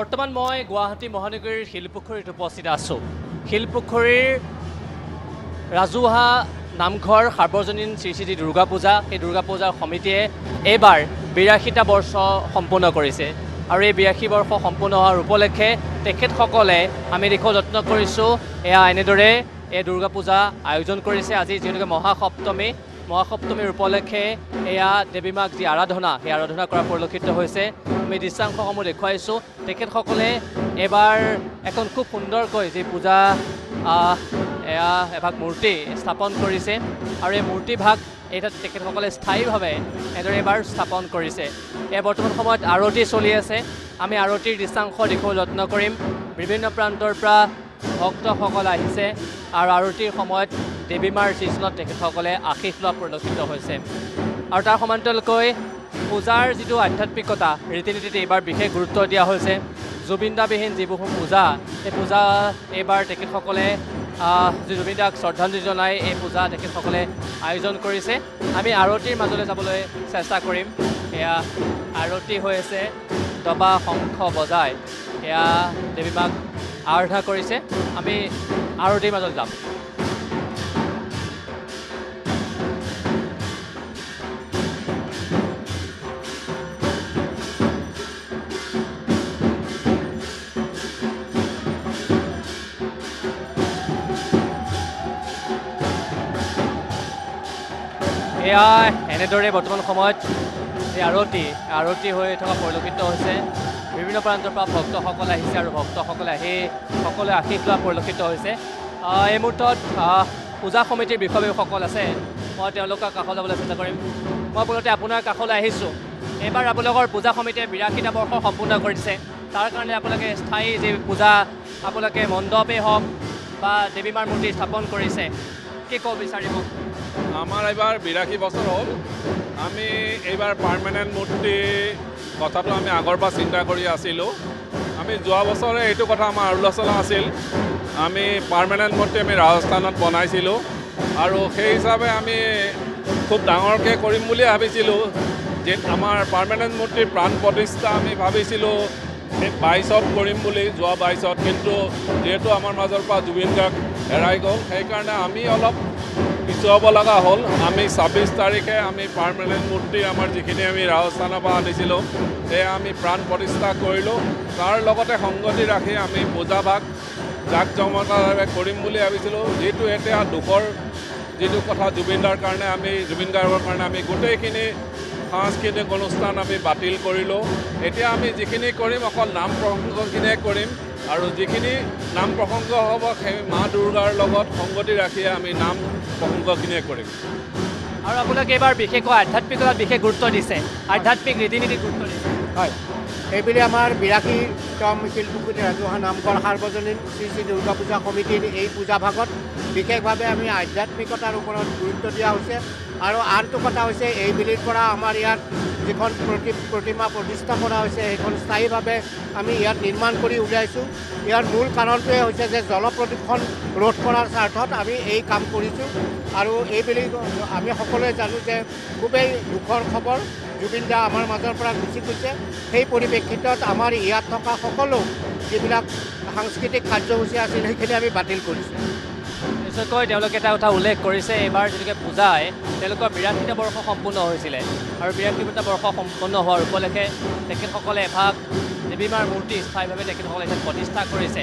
বৰ্তমান মই গুৱাহাটী মহানগৰীৰ শিলপুখুৰীত উপস্থিত আছোঁ। শিলপুখুৰীৰ ৰাজহুৱা নামঘৰ সাৰ্বজনীন শ্ৰী শ্ৰী দুৰ্গা পূজা, সেই দুৰ্গা পূজাৰ সমিতিয়ে এইবাৰ ৮২টা বৰ্ষ সম্পূৰ্ণ কৰিছে আৰু এই ৮২ বৰ্ষ সম্পূৰ্ণ হোৱাৰ উপলক্ষে তেখেতসকলে আমি দেখুৱাব যত্ন কৰিছোঁ এয়া এনেদৰে এই দুৰ্গা পূজা আয়োজন কৰিছে। আজি যিহেতুকে মহাসপ্তমীৰ উপলক্ষে এয়া দেৱী মাক যি আৰাধনা, সেই আৰাধনা কৰা পৰিলক্ষিত হৈছে। আমি দৃশ্যাংশসমূহ দেখুৱাইছোঁ। তেখেতসকলে এবাৰ এখন খুব সুন্দৰকৈ যি পূজা এয়া এভাগ মূৰ্তি স্থাপন কৰিছে আৰু এই মূৰ্তিভাগ এটা তেখেতসকলে স্থায়ীভাৱে এনেদৰে এবাৰ স্থাপন কৰিছে। এয়া বৰ্তমান সময়ত আৰতি চলি আছে। আমি আৰতিৰ দৃশ্যাংশ দেখুৱাব যত্ন কৰিম। বিভিন্ন প্ৰান্তৰ পৰা ভক্তসকল আহিছে আৰু আৰতিৰ সময়ত দেৱী মাৰ শ্ৰীচৰণত তেখেতসকলে আশীষ লোৱা পৰিলক্ষিত হৈছে আৰু তাৰ সমান্তৰালকৈ পূজাৰ যিটো আধ্যাত্মিকতা, ৰীতি নীতিত এইবাৰ বিশেষ গুৰুত্ব দিয়া হৈছে। জুবিন দাবিহীন যিবোৰ পূজা, সেই পূজা এইবাৰ তেখেতসকলে জুবিন দাক শ্ৰদ্ধাঞ্জলি জনাই এই পূজা তেখেতসকলে আয়োজন কৰিছে। আমি আৰতিৰ মাজলৈ যাবলৈ চেষ্টা কৰিম। এয়া আৰতি হৈ আছে, দবা শংখ বজাই এয়া দেৱী মাক আৰাধনা কৰিছে। আমি আৰতিৰ মাজলৈ যাম। এয়া এনেদৰে বৰ্তমান সময়ত এই আৰতি হৈ থকা পৰিলক্ষিত হৈছে। বিভিন্ন প্ৰান্তৰ পৰা ভক্তসকল আহিছে আৰু ভক্তসকলে আহি সকলোৱে আশীষ লোৱা পৰিলক্ষিত হৈছে। এই মুহূৰ্তত পূজা সমিতিৰ বিষয়ববীয়াসকল আছে, মই তেওঁলোকৰ কাষলৈ যাবলৈ চেষ্টা কৰিম। মই পোনতে আপোনাৰ কাষলৈ আহিছোঁ। এইবাৰ আপোনালোকৰ পূজা সমিতিয়ে ৮২টা বৰ্ষ সম্পূৰ্ণ কৰিছে। তাৰ কাৰণে আপোনালোকে স্থায়ী যি পূজা, আপোনালোকে মণ্ডপেই হওক বা দেৱী মাৰ মূৰ্তি স্থাপন কৰিছে, কি ক'ব বিচাৰিব? আমাৰ এইবাৰ ৮২ বছৰ হ'ল। আমি এইবাৰ পাৰ্মানেণ্ট মূৰ্তি কথাটো আমি আগৰ পৰা চিন্তা কৰি আছিলোঁ। আমি যোৱা বছৰে এইটো কথা আমাৰ আলোচনা আছিল। আমি পাৰ্মানেণ্ট মূৰ্তি আমি ৰাজস্থানত বনাইছিলোঁ আৰু সেই হিচাপে আমি খুব ডাঙৰকৈ কৰিম বুলি ভাবিছিলোঁ। যে আমাৰ পাৰ্মানেণ্ট মূৰ্তিৰ প্ৰাণ প্ৰতিষ্ঠা আমি ভাবিছিলোঁ ২২ত কৰিম বুলি, যোৱা ২২ত, কিন্তু যিহেতু আমাৰ মাজৰ পৰা জুবিন গাৰ্গ হেৰাই গ'ল, সেইকাৰণে আমি অলপ পিছুৱাব লগা হ'ল। আমি ২৬ তাৰিখে আমি পাৰ্মানেণ্ট মূৰ্তি আমাৰ যিখিনি আমি ৰাজস্থানৰ পৰা আনিছিলোঁ সেয়া আমি প্ৰাণ প্ৰতিষ্ঠা কৰিলোঁ। তাৰ লগতে সংগতি ৰাখি আমি পূজাভাগ জাক জমকতাৰে কৰিম বুলি ভাবিছিলোঁ। যিটো এতিয়া দুখৰ যিটো কথা, জুবিন গাৰ্গৰ কাৰণে আমি গোটেইখিনি সাংস্কৃতিক অনুষ্ঠান আমি বাতিল কৰিলোঁ। এতিয়া আমি যিখিনি কৰিম অকল নাম প্ৰসংগখিনিয়ে কৰিম আৰু যিখিনি নাম প্ৰসংগ হ'ব সেই মা দুৰ্গাৰ লগত সংগতি ৰাখি আমি নাম প্ৰসংগখিনিয়ে কৰিম। আৰু আপোনালোকে এইবাৰ বিশেষকৈ আধ্যাত্মিকতাত বিশেষ গুৰুত্ব দিছে, আধ্যাত্মিক ৰীতি নীতিত গুৰুত্ব দিছে। হয়, এইবুলি আমাৰ ৮২তম শিলপুখুৰী ৰাজহুৱা নামঘৰ সাৰ্বজনীন শ্ৰী শ্ৰী দুৰ্গা পূজা সমিতিৰ এই পূজাভাগত বিশেষভাৱে আমি আধ্যাত্মিকতাৰ ওপৰত গুৰুত্ব দিয়া হৈছে। আৰু আনটো কথা হৈছে, এইবেলিৰ পৰা আমাৰ ইয়াত যিখন প্ৰতিমা প্ৰতিষ্ঠা কৰা হৈছে সেইখন স্থায়ীভাৱে আমি ইয়াত নিৰ্মাণ কৰি উলিয়াইছোঁ। ইয়াৰ মূল কাৰণটোৱে হৈছে যে জল প্ৰদূষণ ৰোধ কৰাৰ স্বাৰ্থত আমি এই কাম কৰিছোঁ। আৰু এইবেলি আমি সকলোৱে জানো যে খুবেই দুখৰ খবৰ, জুবিন দা আমাৰ মাজৰ পৰা গুচি গৈছে। সেই পৰিপ্ৰেক্ষিতত আমাৰ ইয়াত থকা সকলো যিবিলাক সাংস্কৃতিক কাৰ্যসূচী আছিল সেইখিনি আমি বাতিল কৰিছোঁ। নিশ্চয়কৈ তেওঁলোকে এটা কথা উল্লেখ কৰিছে, এইবাৰ যিহেতুকে পূজাই তেওঁলোকৰ ৮২টা বৰ্ষ সম্পূৰ্ণ হৈছিলে আৰু ৮২টা বৰ্ষ সম্পূৰ্ণ হোৱাৰ উপলক্ষে তেখেতসকলে এভাগ দেৱী মাৰ মূৰ্তি স্থায়ীভাৱে তেখেতসকলে প্ৰতিষ্ঠা কৰিছে।